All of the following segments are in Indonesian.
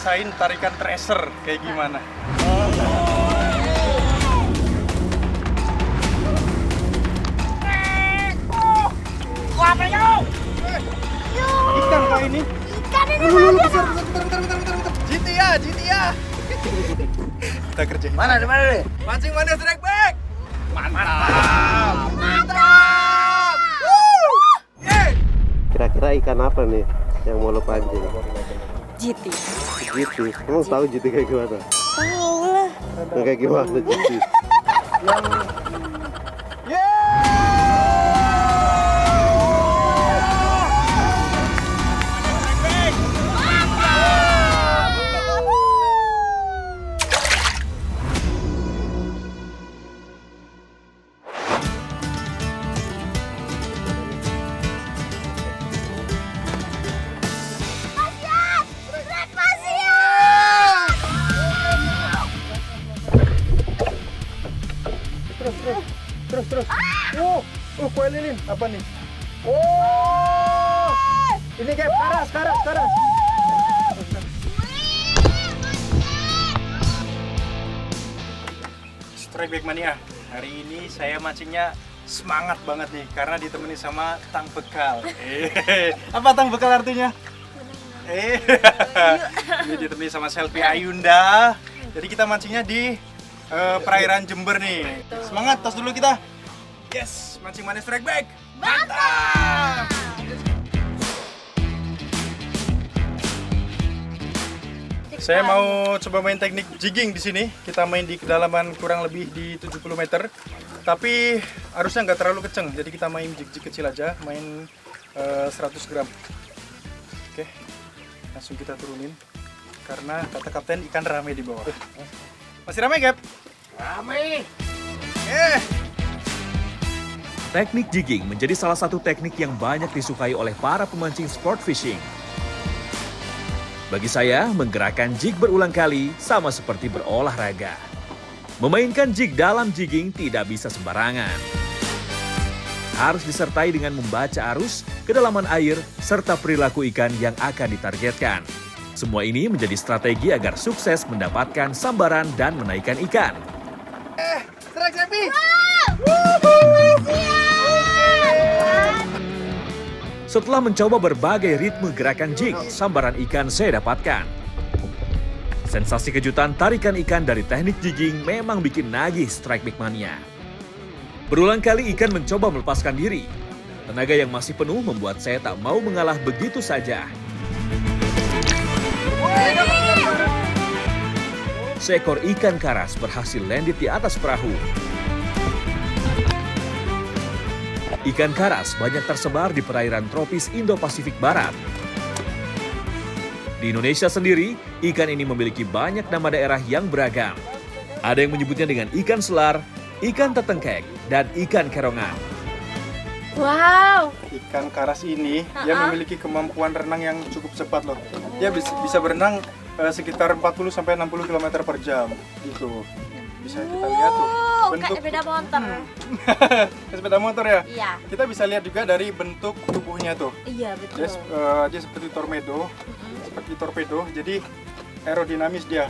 ngerasain tarikan tracer kayak gimana. Ikan kah ini? Ikan ini banyak. Bentar. GTA. Kita kerjain. Mana deh? Mancing mana strike back? Mantap. Kira-kira ikan apa nih yang mau lo pancing? GT. GT. Emang tahu GT kayak gimana? Tahu lah. Kayak gimana GT? Terus. Koin ini apa nih? Oh, ini kayak karas. Strike Back Mania. Hari ini saya mancingnya semangat banget nih karena ditemani sama tang bekal. Apa tang bekal artinya? Ini ditemani sama Selfie Ayunda. Jadi kita mancingnya di perairan Jember nih. Semangat, tos dulu kita. Yes, mancing manis strike back. Mantap. Saya mau coba main teknik jigging di sini. Kita main di kedalaman kurang lebih di 70 meter. Tapi arusnya nggak terlalu kenceng. Jadi kita main jig-jig kecil aja, main 100 gram. Oke. Langsung kita turunin. Karena kata kapten ikan rame di bawah. Masih rame, Gap? Rame. Teknik jigging menjadi salah satu teknik yang banyak disukai oleh para pemancing sport fishing. Bagi saya, menggerakkan jig berulang kali sama seperti berolahraga. Memainkan jig dalam jigging tidak bisa sembarangan. Harus disertai dengan membaca arus, kedalaman air, serta perilaku ikan yang akan ditargetkan. Semua ini menjadi strategi agar sukses mendapatkan sambaran dan menaikkan ikan. Strike Happy! Setelah mencoba berbagai ritme gerakan jig, sambaran ikan saya dapatkan. Sensasi kejutan tarikan ikan dari teknik jigging memang bikin nagih Strike Back Mania. Berulang kali ikan mencoba melepaskan diri. Tenaga yang masih penuh membuat saya tak mau mengalah begitu saja. Seekor ikan karas berhasil landed di atas perahu. Ikan karas banyak tersebar di perairan tropis Indo-Pasifik Barat. Di Indonesia sendiri, ikan ini memiliki banyak nama daerah yang beragam. Ada yang menyebutnya dengan ikan selar, ikan tetengkek, dan ikan kerongan. Wow. Ikan karas ini dia memiliki kemampuan renang yang cukup cepat loh. Dia bisa berenang sekitar 40 sampai 60 km per jam gitu. Bisa kita lihat tuh bentuk kayak sepeda motor. Kayak sepeda motor ya? Iya. Kita bisa lihat juga dari bentuk tubuhnya tuh. Iya, betul. Dia seperti torpedo, jadi aerodinamis dia.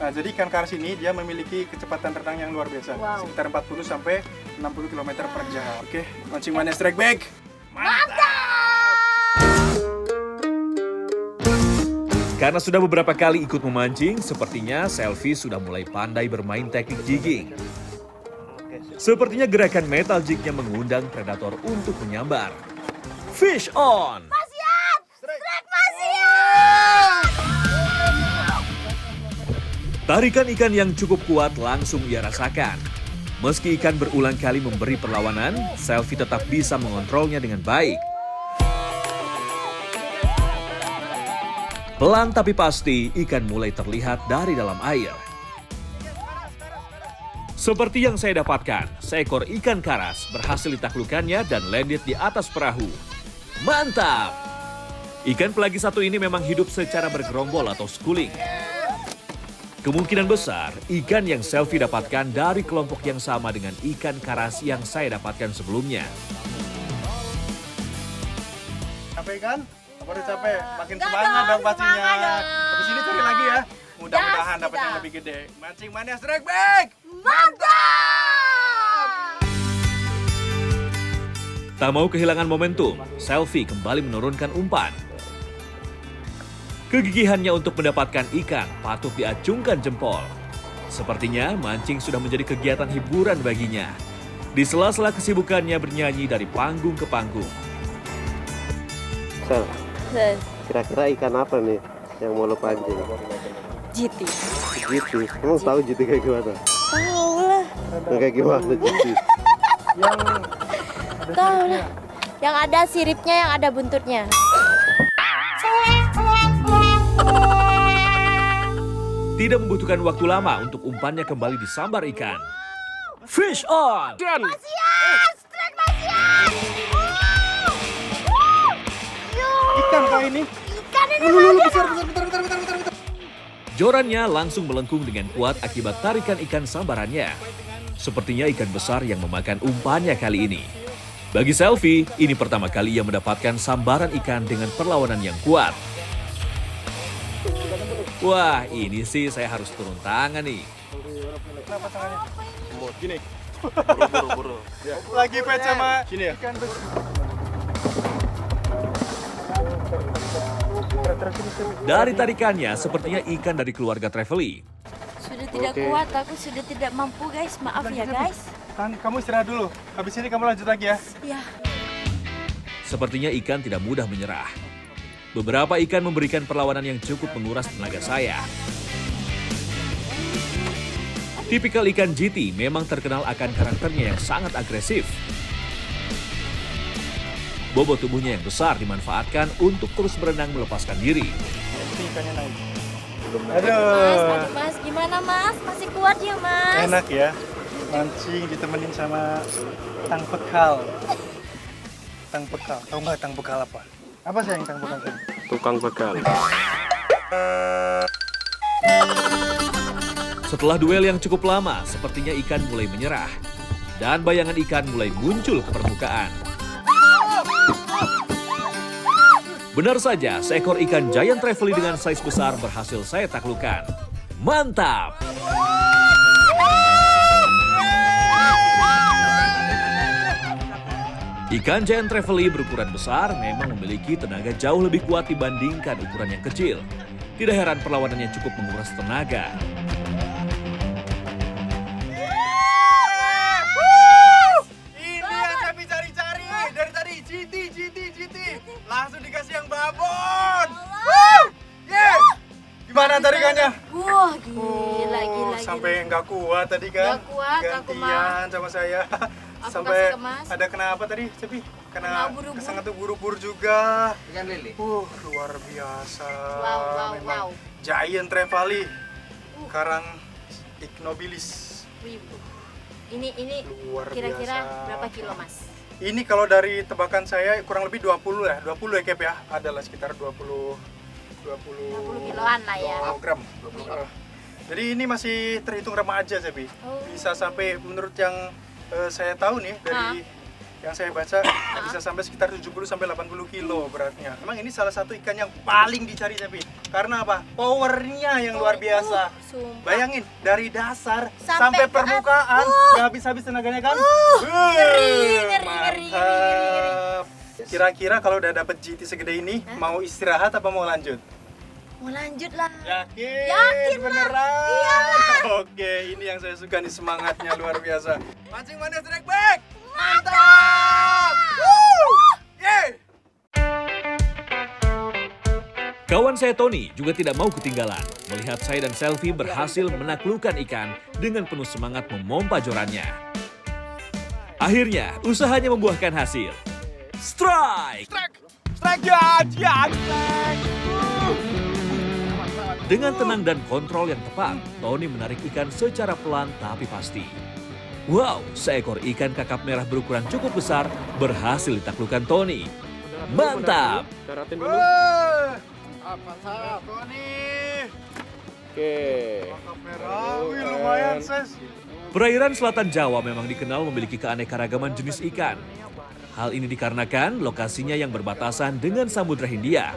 Nah, jadi ikan karas ini dia memiliki kecepatan renang yang luar biasa, sekitar 40 sampai 60 km per jam. Oke, mancing mania strike back. Karena sudah beberapa kali ikut memancing, sepertinya Selfie sudah mulai pandai bermain teknik jigging. Sepertinya gerakan metal jignya mengundang predator untuk menyambar. Fish on! Pasiat! Strike pasiat! Tarikan ikan yang cukup kuat langsung ia rasakan. Meski ikan berulang kali memberi perlawanan, Selfie tetap bisa mengontrolnya dengan baik. Pelan tapi pasti, ikan mulai terlihat dari dalam air. Seperti yang saya dapatkan, seekor ikan karas berhasil ditaklukkannya dan landed di atas perahu. Mantap! Ikan pelagi satu ini memang hidup secara bergerombol atau schooling. Kemungkinan besar, ikan yang Selfie dapatkan dari kelompok yang sama dengan ikan karas yang saya dapatkan sebelumnya. Capek kan? Apa udah capek? Makin semangat dong pastinya. Habis ini cari lagi ya. mudah-mudahan dapat yang lebih gede. Mancing mania strike back. Mantap! Tak mau kehilangan momentum, Selfie kembali menurunkan umpan. Kegigihannya untuk mendapatkan ikan patut diacungkan jempol. Sepertinya mancing sudah menjadi kegiatan hiburan baginya. Di sela-sela kesibukannya bernyanyi dari panggung ke panggung. Sel, kira-kira ikan apa nih yang mau lo pancing? GT. GT, emang tahu GT kayak gimana? Tahu lah. Yang kayak gimana GT? Tahu lah. Yang ada siripnya, yang ada buntutnya. Tidak membutuhkan waktu lama untuk umpannya kembali disambar ikan. Fish on! Masias! Strike Masias! Ikan kah ini? Ikan ini lagi. Bentar. Jorannya langsung melengkung dengan kuat akibat tarikan ikan sambarannya. Sepertinya ikan besar yang memakan umpannya kali ini. Bagi Selfie, ini pertama kali ia mendapatkan sambaran ikan dengan perlawanan yang kuat. Wah, ini sih saya harus turun tangan nih. Kenapa tangannya? Gini. Buru. Lagi pet sama gini ya? Ikan besar. Dari tarikannya, sepertinya ikan dari keluarga Travely. Sudah tidak kuat, aku sudah tidak mampu guys. Maaf ya guys. Kamu istirahat dulu. Habis ini kamu lanjut lagi ya. Ya. Sepertinya ikan tidak mudah menyerah. Beberapa ikan memberikan perlawanan yang cukup menguras tenaga saya. Tipikal ikan GT memang terkenal akan karakternya yang sangat agresif. Bobot tubuhnya yang besar dimanfaatkan untuk terus berenang melepaskan diri. Ini ikannya naik. Aduh mas, gimana mas? Masih kuat ya mas? Enak ya. Mancing ditemenin sama tang bekal. Tang bekal. Tahu nggak tang bekal apa? Apa sih yang tang bekal? Tukang bekal. Setelah duel yang cukup lama, sepertinya ikan mulai menyerah. Dan bayangan ikan mulai muncul ke permukaan. Benar saja, seekor ikan giant Travely dengan size besar berhasil saya taklukkan. Mantap! Ikan giant Travely berukuran besar memang memiliki tenaga jauh lebih kuat dibandingkan ukuran yang kecil. Tidak heran perlawanannya cukup menguras tenaga. Ini yang kami cari-cari dari tadi. GT. Langsung dikasih yang babon. Yeah. Gimana tarikannya? Wah gila. Sampai nggak kuat tadi kan? Nggak kuat, aku mah. Gantian sama saya. Aku Sampai kasih ke Mas. ada kenapa tadi, Cepi? Kena Kena buru-buru. kesengat tuh buru-buru juga. Ikan lele. Luar biasa. Wow. Giant Travely. Karang ignobilis. Wih, Ini Luar kira-kira biasa. berapa kilo mas? Ini kalau dari tebakan saya kurang lebih 20 ya. 20 ya, Cap ya. Adalah sekitar 20 kiloan lah ya. gram. Jadi ini masih terhitung remaja, Cepi. Oh. Bisa sampai menurut yang saya tahu nih dari yang saya baca bisa sampai sekitar 70 sampai 80 kilo beratnya. Emang ini salah satu ikan yang paling dicari, Cepi. Karena apa? Powernya yang luar biasa. Sumpah. Bayangin dari dasar Sampai sampai ke permukaan nggak habis-habis tenaganya kan? ngeri. Mantap. Kira-kira kalau udah dapet GT segede ini mau istirahat apa mau lanjut? Mau lanjut lah. Yakin? Yakin lah. Beneran? Iyalah. Oke, ini yang saya suka nih, semangatnya luar biasa. Mancing mania strike back. Mantap! Woo! Yeay! Kawan saya Tony juga tidak mau ketinggalan melihat saya dan Selfie berhasil menaklukkan ikan dengan penuh semangat memompa jorannya. Akhirnya, usahanya membuahkan hasil. Strike! Strike ya! Dengan tenang dan kontrol yang tepat, Tony menarik ikan secara pelan tapi pasti. Wow, seekor ikan kakap merah berukuran cukup besar berhasil ditaklukkan Tony. Mantap! Daratin dulu. Tony! Oke. Kakap merah, wih lumayan, Ses. Perairan selatan Jawa memang dikenal memiliki keanekaragaman jenis ikan. Hal ini dikarenakan lokasinya yang berbatasan dengan Samudra Hindia.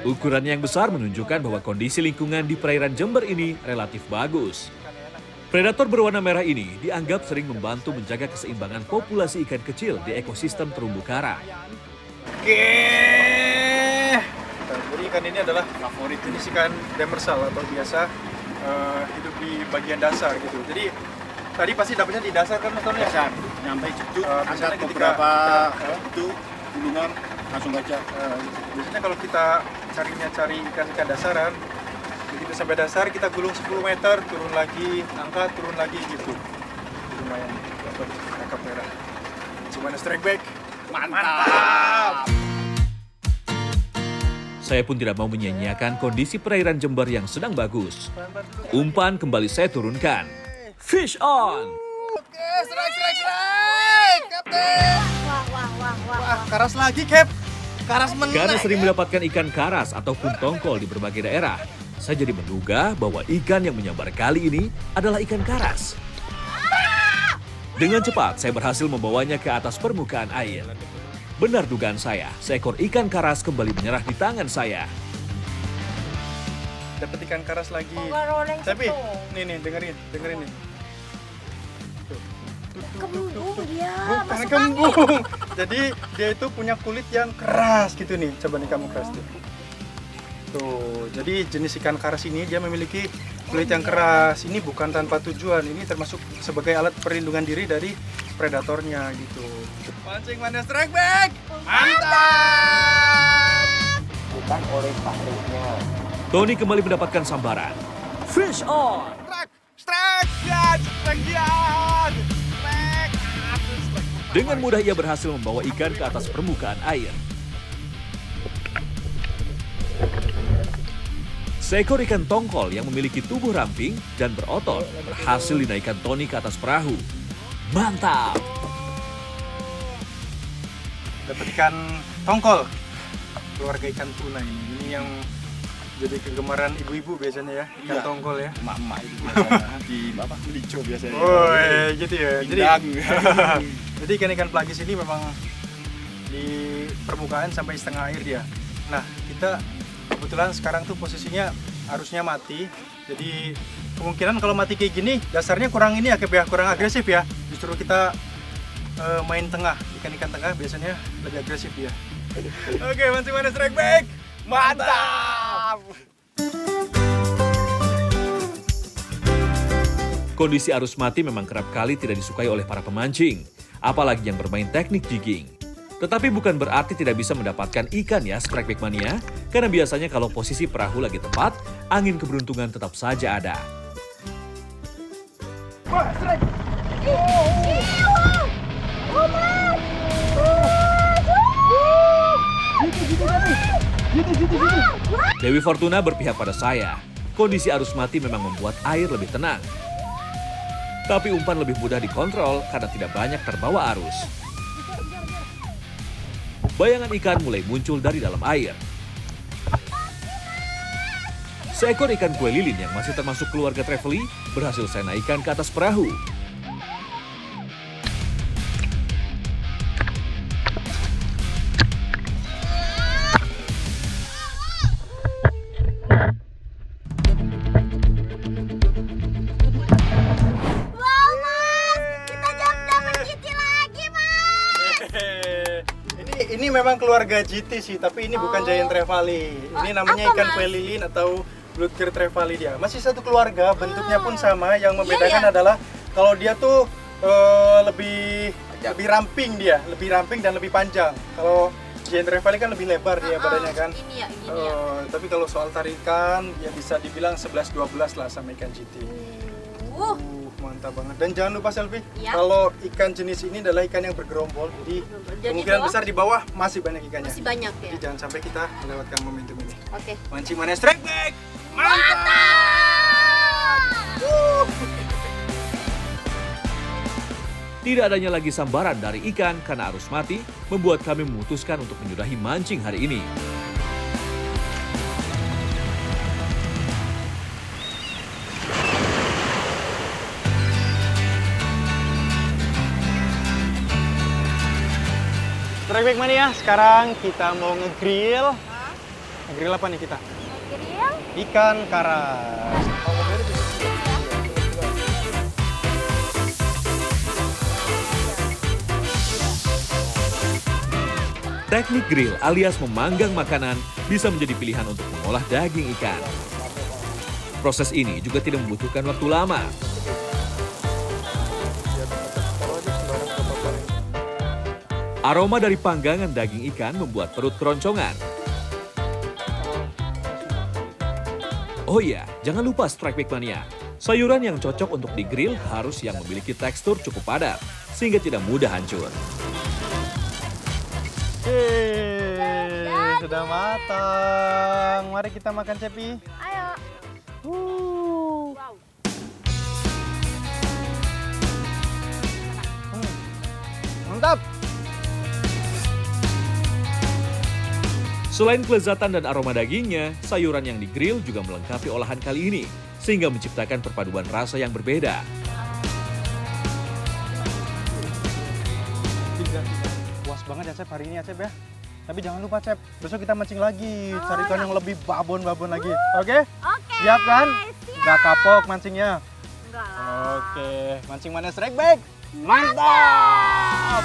Ukuran yang besar menunjukkan bahwa kondisi lingkungan di perairan Jember ini relatif bagus. Predator berwarna merah ini dianggap sering membantu menjaga keseimbangan populasi ikan kecil di ekosistem terumbu karang. Oke. Nah, jadi ikan ini adalah favorit jenis ikan demersal atau biasa hidup di bagian dasar gitu. Jadi tadi pasti dapatnya di dasar kan Mas Tony? Dasar, nyampe cucuk, biasanya angkat ketika beberapa kita, itu gulungan langsung baca. biasanya kalau kita cari ikan-ikan dasaran, begitu sampai dasar kita gulung 10 meter, turun lagi, angkat, turun lagi gitu. Lumayan dapat kakap merah. Cuman strike back. Mantap! Saya pun tidak mau menyia-nyiakan kondisi perairan Jember yang sedang bagus. Umpan kembali saya turunkan. Fish on! Oke, strike, Kapten! Wah. Karas lagi, Cap. Karas menang. Karena sering mendapatkan ikan karas ataupun tongkol di berbagai daerah, saya jadi menduga bahwa ikan yang menyambar kali ini adalah ikan karas. Dengan cepat, saya berhasil membawanya ke atas permukaan air. Benar dugaan saya, seekor ikan karas kembali menyerah di tangan saya. Dapat ikan karas lagi. Roleng Tapi, situ. nih, dengerin nih. Kembung dia. Bukan masuk kembung. Jadi dia itu punya kulit yang keras gitu nih. Coba nih kamu keras tuh. Tuh, jadi jenis ikan karas ini dia memiliki kulit yang keras. Ini bukan tanpa tujuan. Ini termasuk sebagai alat perlindungan diri dari predatornya gitu. Pancing mana strike back? Mantap! Bukan oleh pabriknya. Tony kembali mendapatkan sambaran. Fish on! Dengan mudah ia berhasil membawa ikan ke atas permukaan air. Seekor ikan tongkol yang memiliki tubuh ramping dan berotot berhasil dinaikkan Tony ke atas perahu. Mantap! Dapat ikan tongkol. Keluarga ikan tuna ini. Ini yang jadi kegemaran ibu-ibu biasanya ya, ikan Iya. tongkol ya. Emak-emak itu biasanya di apa? Melico biasanya. Oh, gitu ya. Pindang. Jadi ikan-ikan pelagis ini memang di permukaan sampai setengah air dia. Nah, kita kebetulan sekarang tuh posisinya harusnya mati. Jadi kemungkinan kalau mati kayak gini, dasarnya kurang ini ya, kurang agresif ya. Justru kita main tengah, ikan-ikan tengah biasanya lebih agresif dia. Oke, masih mana strike back? Mantap! Kondisi arus mati memang kerap kali tidak disukai oleh para pemancing, apalagi yang bermain teknik jigging. Tetapi bukan berarti tidak bisa mendapatkan ikan ya Strike Back Mania, karena biasanya kalau posisi perahu lagi tepat, angin keberuntungan tetap saja ada. Dewi Fortuna berpihak pada saya. Kondisi arus mati memang membuat air lebih tenang. Tapi umpan lebih mudah dikontrol karena tidak banyak terbawa arus. Bayangan ikan mulai muncul dari dalam air. Seekor ikan kue lilin yang masih termasuk keluarga Trevely berhasil saya naikkan ke atas perahu. Wow, Mas. Kita dapat GT lagi, Mas. Ini memang keluarga GT sih, tapi ini bukan Giant Trevally. Ini namanya apa, ikan Mas? kue lilin atau Bludger Trevally dia. Masih satu keluarga, bentuknya pun sama. Yang membedakan Iya. adalah kalau dia tuh lebih ramping dia, lebih ramping dan lebih panjang. Kalau Giant Trevally kan lebih lebar dia badannya kan. Ini ya, ini ya. Tapi kalau soal tarikan ya bisa dibilang 11-12 lah sama ikan GT. Mantap banget. Dan jangan lupa selfie, Ya. kalau ikan jenis ini adalah ikan yang bergerombol, jadi kemungkinan bawah- besar di bawah masih banyak ikannya. Masih banyak ya. Jadi jangan sampai kita melewatkan momentum ini. Oke. Mancing mana strike back. Mantap! Tidak adanya lagi sambaran dari ikan karena arus mati membuat kami memutuskan untuk menyudahi mancing hari ini. Strike back mania, sekarang kita mau nge-grill Grill apa nih kita? Grill. Ikan karas. Teknik grill alias memanggang makanan bisa menjadi pilihan untuk mengolah daging ikan. Proses ini juga tidak membutuhkan waktu lama. Aroma dari panggangan daging ikan membuat perut keroncongan. Oh iya, jangan lupa Strike Back Mania. Sayuran yang cocok untuk digrill harus yang memiliki tekstur cukup padat, sehingga tidak mudah hancur. Yeay, sudah matang. Mari kita makan, Cepi. Ayo. Wow. Mantap. Selain kelezatan dan aroma dagingnya, sayuran yang digrill juga melengkapi olahan kali ini, sehingga menciptakan perpaduan rasa yang berbeda. Puas banget ya, Cep, hari ini ya, Cep ya. Tapi jangan lupa, Cep, besok kita mancing lagi, cari ikan yang lebih babon-babon lagi. Oke? Oke. Siap kan? Siap. Gak kapok mancingnya. Enggak lah. Oke, mancing mana Strike Back? Mantap!